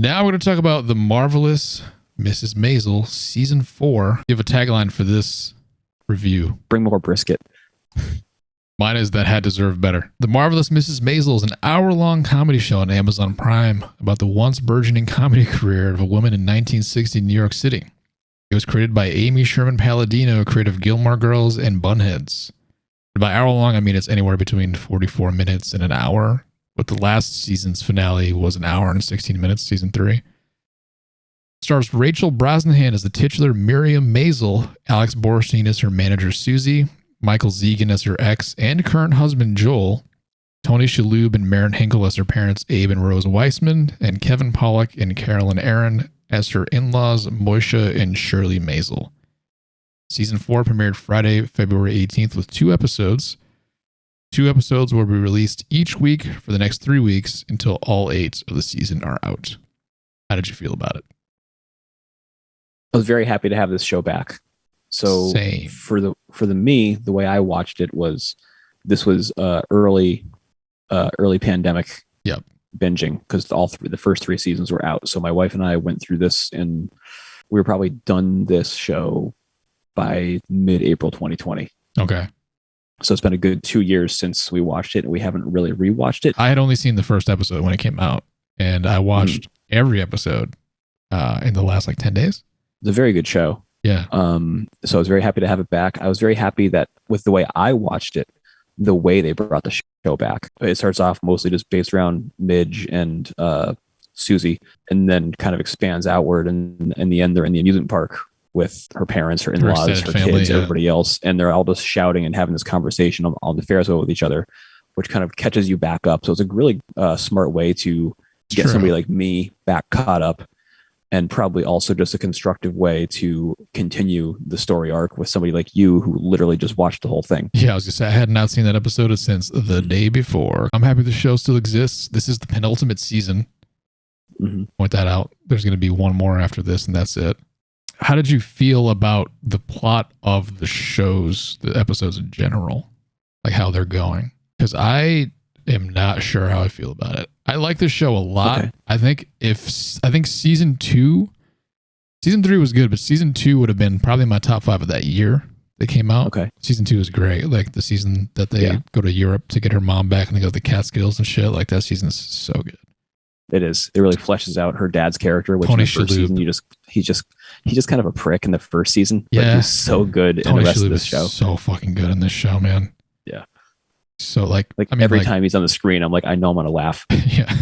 Now we're going to talk about The Marvelous Mrs. Maisel, Season 4. You have a tagline for this review. Bring more brisket. Mine is that had deserved better. The Marvelous Mrs. Maisel is an hour-long comedy show on Amazon Prime about the once burgeoning comedy career of a woman in 1960 New York City. It was created by Amy Sherman Palladino, creator of Gilmore Girls and Bunheads. By hour-long, I mean it's anywhere between 44 minutes and an hour. But the last season's finale was an hour and 16 minutes, season 3. Stars Rachel Brosnahan as the titular Miriam Maisel, Alex Borstein as her manager Susie, Michael Zegan as her ex and current husband Joel, Tony Shalhoub and Maren Hinkle as her parents Abe and Rose Weissman, and Kevin Pollak and Carolyn Aaron as her in-laws Moisha and Shirley Maisel. Season 4 premiered Friday, February 18th with 2 episodes. 2 episodes will be released each week for the next 3 weeks until all 8 of the season are out. How did you feel about it? I was very happy to have this show back. So Same. for the the way I watched it was this was early pandemic Yep. binging because the first 3 seasons were out. So my wife and I went through this and we were probably done this show by mid-April 2020. Okay. So it's been a good 2 years since we watched it, and we haven't really rewatched it. I had only seen the first episode when it came out, and I watched every episode in the last 10 days. It's a very good show. Yeah. So I was very happy to have it back. I was very happy that with the way I watched it, the way they brought the show back. It starts off mostly just based around Midge and Susie, and then kind of expands outward. And in the end, they're in the amusement park with her parents, her in-laws, her family, kids, everybody else. And they're all just shouting and having this conversation on the Ferris wheel with each other, which kind of catches you back up. So it's a really smart way to get somebody like me back caught up, and probably also just a constructive way to continue the story arc with somebody like you who literally just watched the whole thing. Yeah, I was going to say, I had not seen that episode since the day before. I'm happy the show still exists. This is the penultimate season. Point that out. There's going to be one more after this, and that's it. How did you feel about the plot of the shows, the episodes in general? Like how they're going? Because I am not sure how I feel about it. I like this show a lot. Okay. I think season 3 was good, but season 2 would have been probably my top 5 of that year that came out. Okay. Season 2 is great. Like the season that they go to Europe to get her mom back and they go to the Catskills and shit. Like that season is so good. It is. It really fleshes out her dad's character, which Tony in the first season he's just kind of a prick in the first season. Yeah. But he's so good in the rest of this show. So fucking good in this show, man. Yeah. So every time he's on the screen, I'm like, I know I'm gonna laugh. Yeah.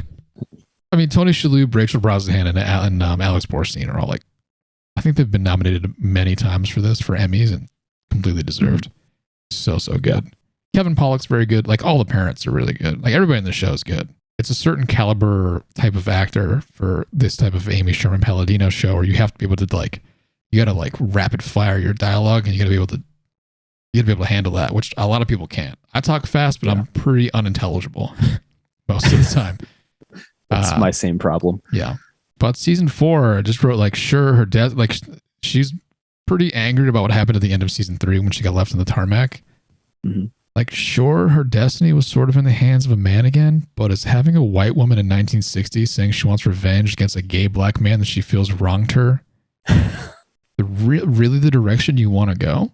I mean, Tony Shalhoub, Rachel Brosnahan, and Alex Borstein are all I think they've been nominated many times for Emmys and completely deserved. So good. Yeah. Kevin Pollak's very good. All the parents are really good. Everybody in the show is good. It's a certain caliber type of actor for this type of Amy Sherman Palladino show where you have to be able to you got to rapid fire your dialogue, and you got to be able to handle that, which a lot of people can't. I talk fast, but I'm pretty unintelligible most of the time. That's my same problem. Yeah. But season 4, I just wrote sure, her dad, she's pretty angry about what happened at the end of season 3 when she got left on the tarmac. Mm-hmm. Sure, her destiny was sort of in the hands of a man again, but is having a white woman in 1960 saying she wants revenge against a gay black man that she feels wronged her really the direction you want to go?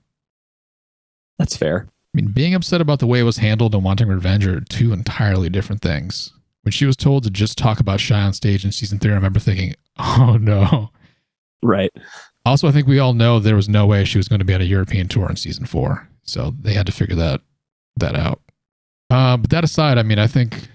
That's fair. I mean, being upset about the way it was handled and wanting revenge are 2 entirely different things. When she was told to just talk about Shy on stage in season 3, I remember thinking, oh no. Right. Also, I think we all know there was no way she was going to be on a European tour in season 4. So they had to figure that out. But that aside, I mean, I think,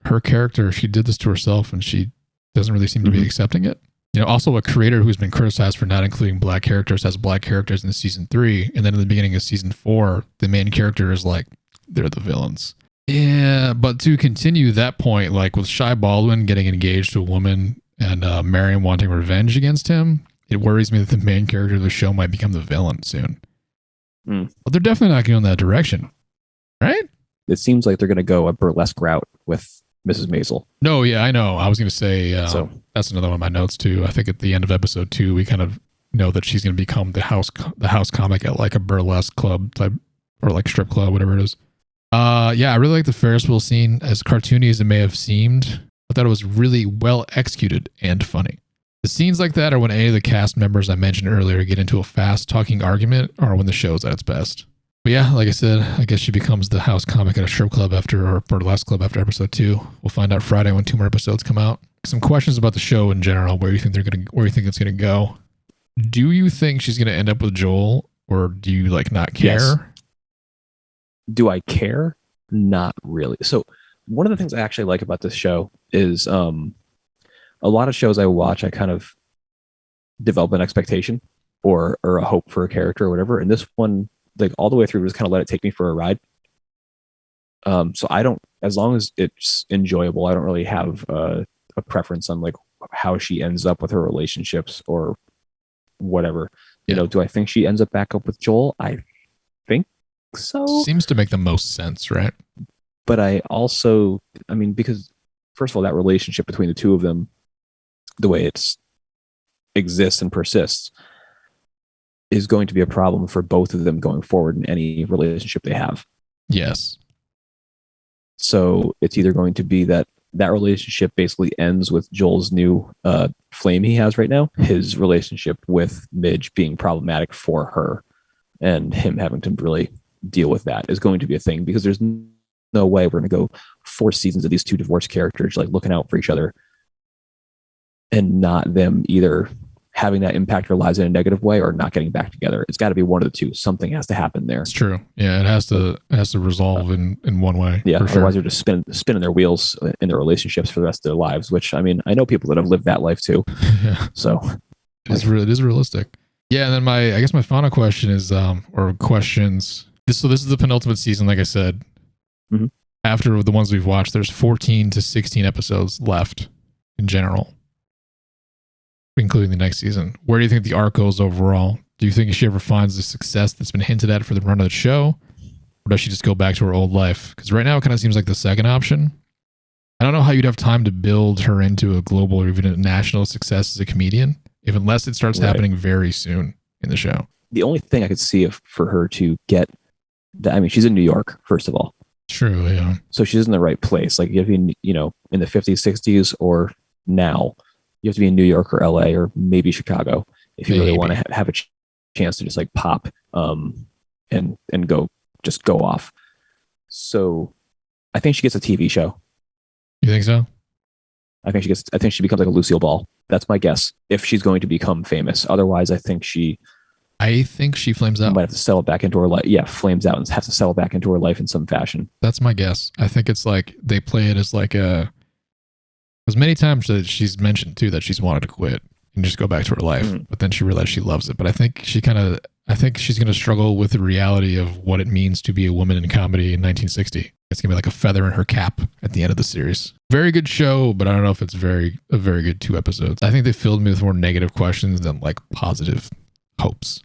her character, she did this to herself and she doesn't really seem to be accepting it. Also a creator who's been criticized for not including black characters has black characters in season 3. And then in the beginning of season 4, the main character is they're the villains. Yeah, but to continue that point, with Shy Baldwin getting engaged to a woman and Marion wanting revenge against him, it worries me that the main character of the show might become the villain soon. But they're definitely not going in that direction, right? It seems like they're going to go a burlesque route with Mrs. Maisel. No, yeah, I know. I was going to say that's another one of my notes too. I think at the end of episode 2, we kind of know that she's going to become the house comic at a burlesque club type or strip club, whatever it is. Yeah, I really like the Ferris wheel scene. As cartoony as it may have seemed, thought it was really well executed and funny. The scenes like that are when any of the cast members I mentioned earlier get into a fast talking argument or when the show's at its best. But yeah, like I said, I guess she becomes the house comic at a strip club or burlesque club after episode 2. We'll find out Friday when 2 more episodes come out. Some questions about the show in general. Where do you think it's gonna go? Do you think she's gonna end up with Joel, or do you not care? Yes. Do I care? Not really. So one of the things I actually like about this show is a lot of shows I watch, I kind of develop an expectation or a hope for a character or whatever. And this one, all the way through, just kind of let it take me for a ride. So I don't, as long as it's enjoyable, I don't really have a preference on how she ends up with her relationships or whatever. Yeah. Do I think she ends up back up with Joel? I think so. Seems to make the most sense, right? But I also, because first of all, that relationship between the two of them, the way it exists and persists, is going to be a problem for both of them going forward in any relationship they have. Yes. So it's either going to be that relationship basically ends with Joel's new flame he has right now, his relationship with Midge being problematic for her, and him having to really deal with that is going to be a thing, because there's no way we're going to go 4 seasons of these two divorced characters looking out for each other and not them either having that impact their lives in a negative way or not getting back together. It's got to be one of the two. Something has to happen there. It's true. Yeah, it has to resolve in one way. Yeah, for sure. Otherwise they're just spinning their wheels in their relationships for the rest of their lives, which, I know people that have lived that life too. Yeah. So it is realistic. Yeah, and then my final question is, or questions. This is the penultimate season, like I said. Mm-hmm. After the ones we've watched, there's 14 to 16 episodes left in general, including the next season. Where do you think the arc goes overall? Do you think she ever finds the success that's been hinted at for the run of the show? Or does she just go back to her old life? Because right now it kind of seems like the second option. I don't know how you'd have time to build her into a global or even a national success as a comedian, unless it starts happening very soon in the show. The only thing I could see for her to get that, she's in New York, first of all. True, yeah. So she's in the right place. If you, in the 50s, 60s, or now, you have to be in New York or LA or maybe Chicago if you really want to have a chance to just pop and go off. So I think she gets a TV show. You think so? I think she becomes like a Lucille Ball. That's my guess. If she's going to become famous. Otherwise, I think she flames out. Might have to settle back into her life. Yeah, flames out and has to settle back into her life in some fashion. That's my guess. I think it's they play it as because many times that she's mentioned too that she's wanted to quit and just go back to her life, but then she realized she loves it. But I think she's going to struggle with the reality of what it means to be a woman in comedy in 1960. It's going to be like a feather in her cap at the end of the series. Very good show, but I don't know if it's a very good 2 episodes. I think they filled me with more negative questions than positive hopes.